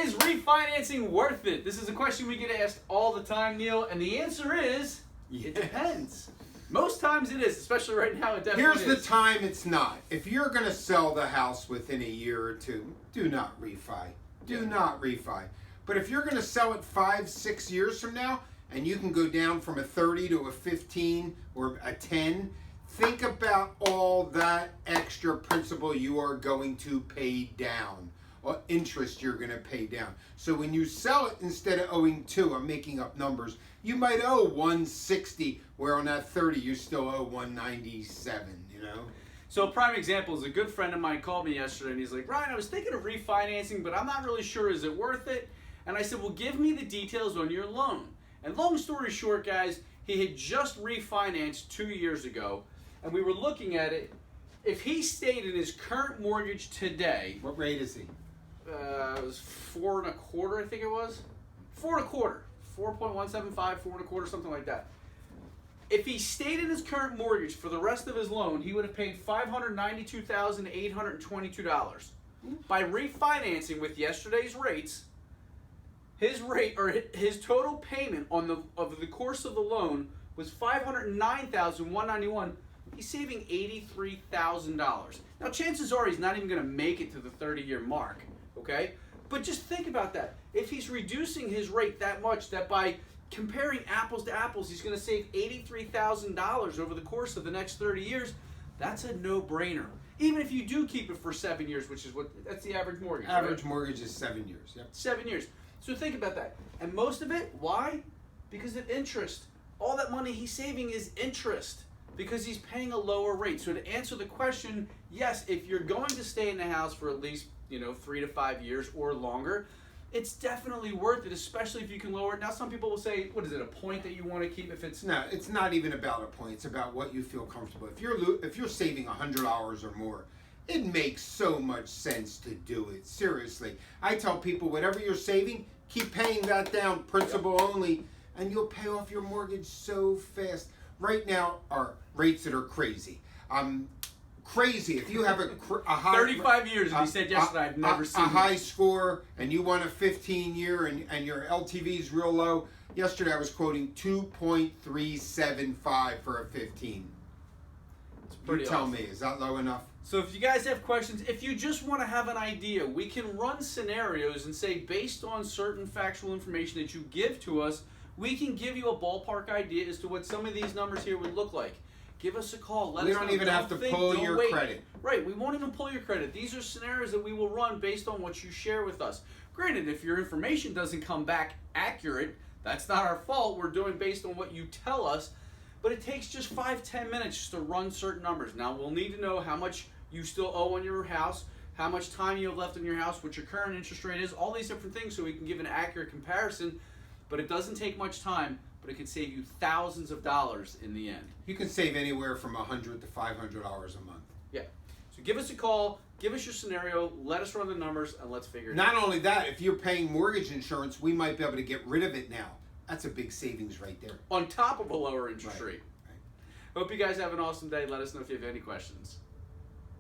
Is refinancing worth it? This is a question we get asked all the time, Neil, and the answer is, it depends. Most times it is, especially right now. It definitely Here's is. the time it's not. If you're going to sell the house within a year or two, do not refi. Do not refi. But if you're going to sell it 5-6 years from now, and you can go down from a 30 to a 15 or a 10, think about all that extra principal you are going to pay down, or interest you're going to pay down. So when you sell it, instead of owing 2, I'm making up numbers, you might owe 160, where on that 30 you still owe 197, you know? So a prime example is a good friend of mine called me yesterday and he's like, Ryan, I was thinking of refinancing, but I'm not really sure, is it worth it? And I said, well, give me the details on your loan. And long story short, guys, he had just refinanced 2 years ago, and we were looking at it. If he stayed in his current mortgage today, What rate is he? it was 4 1/4, I think it was. 4 1/4, 4.175, 4 1/4, something like that. If he stayed in his current mortgage for the rest of his loan, he would have paid $592,822. By refinancing with yesterday's rates, his rate or his total payment on the course of the loan was $509,191. He's saving $83,000. Now, chances are he's not even going to make it to the 30-year mark. Okay, but just think about that. If he's reducing his rate that much, that by comparing apples to apples, he's going to save $83,000 over the course of the next 30 years. That's a no-brainer. Even if you do keep it for 7 years, which is that's the average mortgage. Average right? mortgage is 7 years. Yep. 7 years. So think about that. And most of it, why? Because of interest. All that money he's saving is interest because he's paying a lower rate. So to answer the question, yes, if you're going to stay in the house for at least 3 to 5 years or longer, it's definitely worth it, especially if you can lower it. Now, some people will say, what is it, a point that you want to keep if it's... No, it's not even about a point. It's about what you feel comfortable. If you're saving $100 or more, it makes so much sense to do it. Seriously. I tell people, whatever you're saving, keep paying that down, principal only, and you'll pay off your mortgage so fast. Right now are rates that are crazy. Crazy. If you have a high... 35 years, and he said yesterday, I've never seen a high score, and you want a 15-year, and your LTV is real low. Yesterday I was quoting 2.375 for a 15. You tell me, is that low enough? So if you guys have questions, if you just want to have an idea, we can run scenarios and say, based on certain factual information that you give to us, we can give you a ballpark idea as to what some of these numbers here would look like. Give us a call. Let us know. We don't even have to pull your credit. Right, we won't even pull your credit. These are scenarios that we will run based on what you share with us. Granted, if your information doesn't come back accurate, that's not our fault. We're doing based on what you tell us. But it takes just 5-10 minutes just to run certain numbers. Now, we'll need to know how much you still owe on your house, how much time you have left on your house, what your current interest rate is, all these different things so we can give an accurate comparison. But it doesn't take much time, but it can save you thousands of dollars in the end. You can save anywhere from $100 to $500 a month. Yeah. So give us a call, give us your scenario, let us run the numbers, and let's figure it Not out. only that, if you're paying mortgage insurance, we might be able to get rid of it now. That's a big savings right there. On top of a lower interest Right. rate. Hope you guys have an awesome day. Let us know if you have any questions.